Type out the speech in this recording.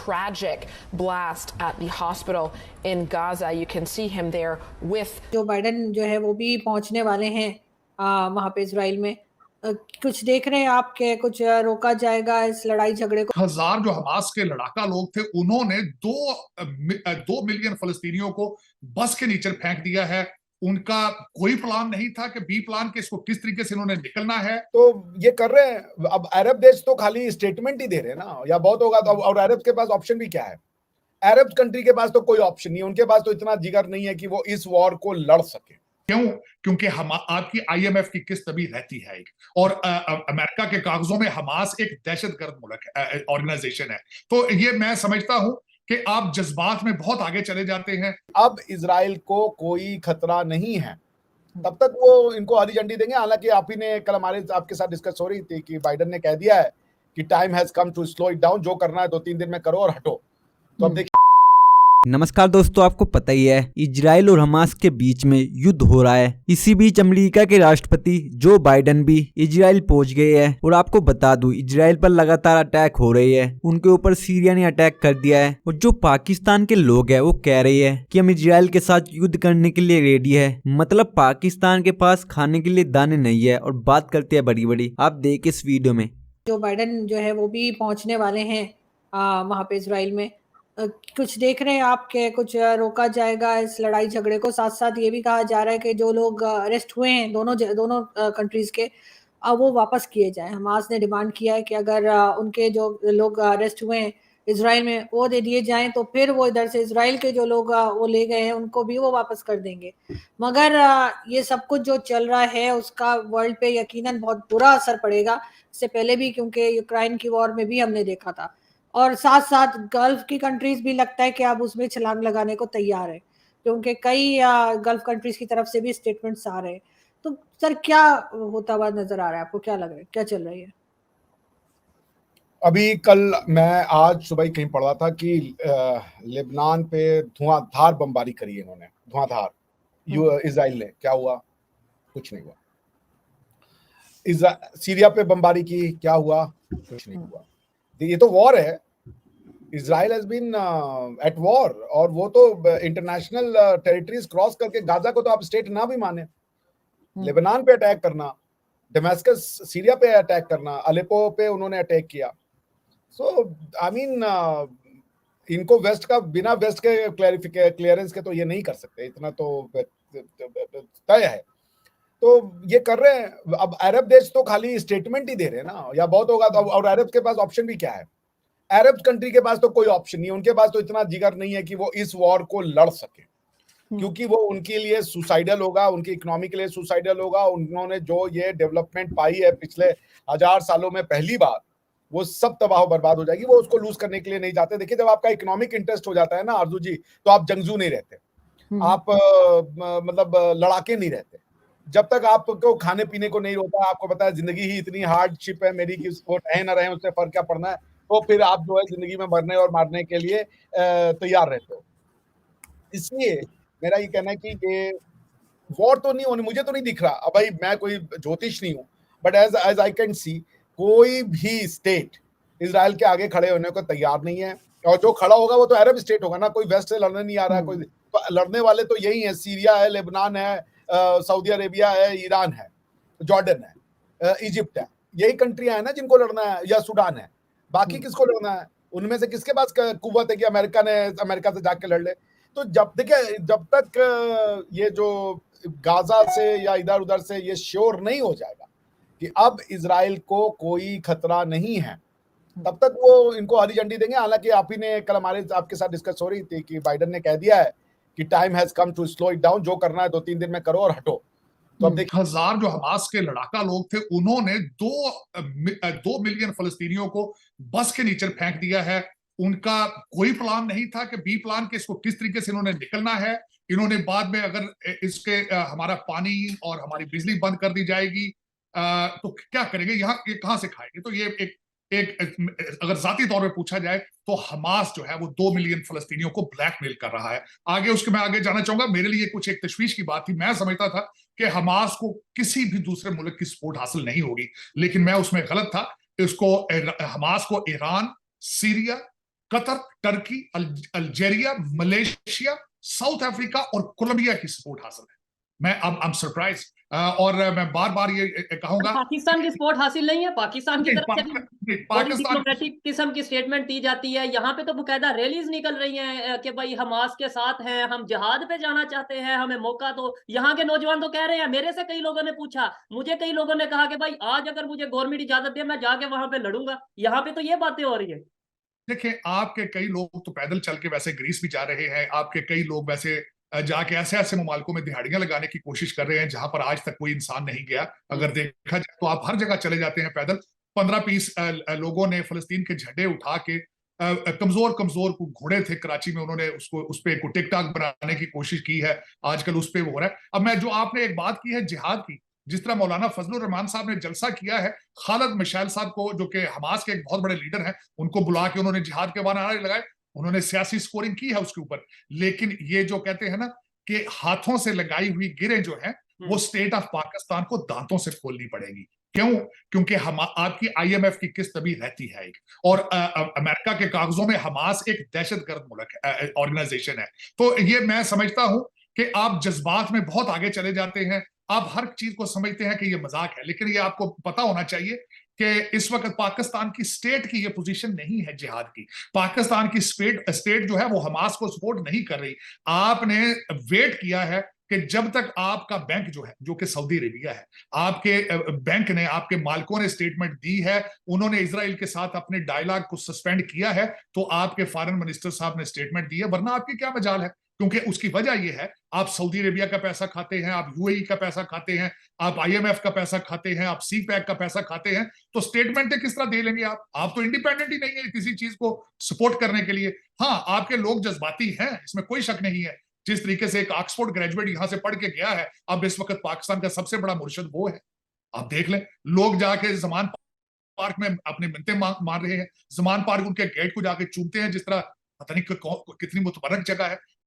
tragic blast at the hospital in Gaza. You can see him there with Joe Biden जो है वो भी पहुंचने वाले हैं वहां पे इजराइल में। कुछ देख रहे हैं आप के कुछ रोका जाएगा इस लड़ाई झगड़े को? हजार जो हमास के लड़ाका लोग थे उन्होंने 2 मिलियन फलस्तीनियों को बस के नीचे फेंक दिया है। उनका कोई प्लान नहीं था कि बी प्लान के इसको किस तरीके से इन्होंने निकलना है। तो ये कर रहे हैं। अब अरब देश तो खाली स्टेटमेंट ही दे रहे हैं ना, या बहुत होगा तो। और अरब के पास ऑप्शन भी क्या है? अरब कंट्री के पास तो कोई ऑप्शन नहीं है, उनके पास तो इतना जिगर नहीं है कि वो इस वॉर को लड़ सके। क्यों? क्योंकि हम आपकी आईएमएफ की किस्त भी रहती है एक, और अमेरिका के कागजों में हमास एक दहशतगर्द मुल्क ऑर्गेनाइजेशन है। तो ये मैं समझता हूं कि आप जज्बात में बहुत आगे चले जाते हैं। अब इजराइल को कोई खतरा नहीं है, तब तक वो इनको हरी झंडी देंगे। हालांकि आप ही ने कल आपके साथ डिस्कस हो रही थी कि बाइडेन ने कह दिया है कि time has come to slow it down, जो करना है 2-3 दिन में करो और हटो। तो अब देखिए। नमस्कार दोस्तों, आपको पता ही है इजराइल और हमास के बीच में युद्ध हो रहा है। इसी बीच अमेरिका के राष्ट्रपति जो बाइडेन भी इजराइल पहुंच गए हैं। और आपको बता दूं, इजराइल पर लगातार अटैक हो रही है। उनके ऊपर सीरिया ने अटैक कर दिया है। और जो पाकिस्तान के लोग हैं वो कह रहे हैं कि हम इजराइल के साथ युद्ध करने के लिए रेडी है। मतलब पाकिस्तान के पास खाने के लिए दाने नहीं है। और बात करते हैं बड़ी बड़ी, आप देख इस वीडियो में। जो बाइडेन जो है वो भी पहुंचने वाले हैं वहां पे इजराइल में। कुछ देख रहे हैं आप के कुछ रोका जाएगा इस लड़ाई झगड़े को? साथ साथ ये भी कहा जा रहा है कि जो लोग अरेस्ट हुए हैं दोनों कंट्रीज के, वो वापस किए जाएं। हमास ने डिमांड किया है कि अगर उनके जो लोग अरेस्ट हुए हैं इजराइल में वो दे दिए जाएं, तो फिर वो इधर से इजराइल के जो लोग वो ले गए हैं उनको भी वो वापस कर देंगे। मगर ये सब कुछ जो चल रहा है उसका वर्ल्ड पे यकीनन बहुत बुरा असर पड़ेगा। इससे पहले भी, क्योंकि यूक्रेन की वॉर में भी हमने देखा था। और साथ साथ गल्फ की कंट्रीज भी लगता है कि अब उसमें छलांग लगाने को तैयार है, क्योंकि कई गल्फ कंट्रीज की तरफ से भी स्टेटमेंट्स आ रहे हैं। तो सर, क्या होता हुआ नजर आ रहा है आपको? क्या लग रहा है, क्या चल रही है? अभी कल मैं आज सुबह ही कहीं पढ़ रहा था कि लेबनान पे धुआंधार बमबारी करी इन्होंने, धुआंधार इजराइल ने। क्या हुआ? कुछ नहीं हुआ। सीरिया पे बमबारी की, क्या हुआ? कुछ नहीं हुआ। ये तो वॉर है। Israel has been at war, और वो तो इंटरनेशनल टेरिटरीज क्रॉस करके, गाजा को तो आप स्टेट ना भी माने, लेबनान पे अटैक करना, दमास्कस सीरिया पे अटैक करना, अलेपो पे उन्होंने अटैक किया। सो आई मीन इनको वेस्ट का, बिना वेस्ट के क्लियरेंस के तो ये नहीं कर सकते, इतना तो तय है। तो ये कर रहे हैं। अब अरब देश तो खाली स्टेटमेंट ही दे रहे हैं ना, या बहुत होगा तो। और अरब के पास ऑप्शन भी क्या है? अरब कंट्री के पास तो कोई ऑप्शन नहीं है, उनके पास तो इतना जिगर नहीं है कि वो इस वॉर को लड़ सके, क्योंकि वो उनके लिए सुसाइडल होगा, उनकी इकोनॉमी के लिए सुसाइडल होगा। उन्होंने जो ये डेवलपमेंट पाई है पिछले 1000 सालों में, पहली बार, वो सब तबाह बर्बाद हो जाएगी। वो उसको लूज करने के लिए नहीं जाते। देखिए, जब आपका इकोनॉमिक इंटरेस्ट हो जाता है ना आरजू जी, तो आप जंगजू नहीं रहते, आप मतलब लड़ाके नहीं रहते। जब तक आपको खाने पीने को नहीं होता, आपको पता है जिंदगी ही इतनी हार्डशिप है मेरी कि वो रहे ना रहे उससे फर्क क्या पड़ना है, तो फिर आप जो है जिंदगी में मरने और मारने के लिए तैयार रहते हो। इसलिए मेरा ये कहना है कि ये वॉर तो नहीं होनी, मुझे तो नहीं दिख रहा। अब भाई मैं कोई ज्योतिष नहीं हूँ, but as I can see, कोई भी स्टेट इजराइल के आगे खड़े होने को तैयार नहीं है। और जो खड़ा होगा वो तो अरब स्टेट होगा ना, कोई वेस्ट से लड़ने नहीं आ रहा है। कोई तो लड़ने वाले तो यही है, सीरिया है, लेबनान है, सऊदी अरेबिया है, ईरान है, जॉर्डन है, इजिप्ट है। यही कंट्रियां हैं ना जिनको लड़ना है, या सूडान है। बाकी किसको लड़ना है? उनमें से किसके पास कुव्वत है कि अमेरिका से जाके लड़ ले? तो जब तक ये जो गाजा से या इधर उधर से ये श्योर नहीं हो जाएगा कि अब इजराइल को कोई खतरा नहीं है, तब तक वो इनको हरी झंडी देंगे। हालांकि आप ही ने कल आपके साथ डिस्कस हो रही थी कि बाइडेन ने कह दिया है कि time has come to slow it down, जो करना है 2-3 दिन में करो और हटो। तो अब देखिए, हजार जो हमास के लड़ाका लोग थे उन्होंने 2 मिलियन फलस्तीनियों को बस के नीचे फेंक दिया है। उनका कोई प्लान नहीं था कि बी प्लान के इसको किस तरीके से इन्होंने निकलना है। इन्होंने बाद में अगर इसके हमारा पानी और हमारी बिजली बंद कर दी जाएगी तो क्या करेंगे, यहाँ ये कहां से खाएंगे? तो ये एक अगर जाती तौर पे पूछा जाए तो हमास जो है वो 2 मिलियन फलस्तीनियों को ब्लैकमेल कर रहा है। मैं आगे जाना चाहूंगा। मेरे लिए कुछ एक तशवीश की बात थी। मैं समझता था कि हमास को किसी भी दूसरे मुल्क की सपोर्ट हासिल नहीं होगी, लेकिन मैं उसमें गलत था। हमास को Iran, Syria, Qatar, Turkey, Algeria, Malaysia, south Africa और कोलंबिया की सपोर्ट हासिल है। मैं आई एम सरप्राइज, और मैं बार बार ये कहूंगा, पाकिस्तान की सपोर्ट हासिल नहीं है। पाकिस्तान की तरफ से बड़ी पाकिस्तान डिप्लोमेटिक किस्म की स्टेटमेंट दी जाती है। यहाँ पे तो बकायदा रैलीज निकल रही हैं कि भाई हमास के साथ हैं, हम जिहाद पे जाना चाहते हैं, हमें मौका दो। यहाँ के नौजवान तो कह रहे हैं, मेरे से कई लोगों ने पूछा, मुझे कई लोगों ने कहा कि भाई आज अगर मुझे गवर्नमेंट इजाजत दे मैं जाके वहां पे लड़ूंगा। यहाँ पे तो ये बातें हो रही है। देखिए, आपके कई लोग तो पैदल चल के वैसे ग्रीस भी जा रहे हैं, आपके कई लोग वैसे जाके ऐसे ऐसे ममालिकों में दिहाड़ियां लगाने की कोशिश कर रहे हैं जहां पर आज तक कोई इंसान नहीं गया। अगर देखा जाए तो आप हर जगह चले जाते हैं पैदल। 15-20 लोगों ने फलस्तीन के झंडे उठा के, कमजोर कमजोर घोड़े थे कराची में, उन्होंने उसको उस पर टिकटॉक बनाने की कोशिश की है। आजकल उस पर वो हो रहा है। अब मैं जो आपने एक बात की है जिहाद की, जिस तरह मौलाना फजलुर रहमान साहब ने जलसा किया है, खालिद मिशैल साहब को जो कि हमास के एक बहुत बड़े लीडर हैं, उनको बुला के उन्होंने जिहाद के नारे लगाए, उन्होंने सियासी स्कोरिंग की है उसके ऊपर। लेकिन ये जो कहते हैं ना कि हाथों से लगाई हुई गिरें जो है, वो स्टेट ऑफ पाकिस्तान को दांतों से खोलनी पड़ेगी। क्यों? क्योंकि हम आपकी IMF की किस्त अभी रहती है एक, और अमेरिका के कागजों में हमास एक दहशतगर्द मुल्क ऑर्गेनाइजेशन है। तो ये मैं समझता हूं कि आप जज्बात में बहुत आगे चले जाते हैं, आप हर चीज को समझते हैं कि ये मजाक है। लेकिन ये आपको पता होना चाहिए कि इस वक्त पाकिस्तान की स्टेट की ये पोजीशन नहीं है जिहाद की। पाकिस्तान की स्टेट जो है वो हमास को सपोर्ट नहीं कर रही। आपने वेट किया है कि जब तक आपका बैंक जो है, जो कि सऊदी अरेबिया है, आपके बैंक ने, आपके मालिकों ने स्टेटमेंट दी है, उन्होंने इजराइल के साथ अपने डायलॉग को सस्पेंड किया है, तो आपके फॉरेन मिनिस्टर साहब ने स्टेटमेंट दी है, वरना आपकी क्या मजाल है? क्योंकि उसकी वजह यह है, आप सऊदी अरेबिया का पैसा खाते हैं, आप UAE का पैसा खाते हैं, आप IMF का पैसा खाते हैं, आप CPEC का पैसा खाते हैं, तो स्टेटमेंटें किस तरह दे लेंगे आप तो इंडिपेंडेंट ही नहीं है किसी चीज को सपोर्ट करने के लिए। हाँ, आपके लोग जज्बाती हैं, इसमें कोई शक नहीं है। जिस तरीके से एक ऑक्सफोर्ड ग्रेजुएट यहां से पढ़ के गया है, अब इस वक्त पाकिस्तान का सबसे बड़ा मुर्शिद वो है। आप देख लें, लोग जाके ज़मान पार्क में अपनी मिन्नतें मार रहे हैं, ज़मान पार्क उनके गेट को जाके चूमते हैं, जिस तरह पता नहीं कितनी मुतबरक जगह है।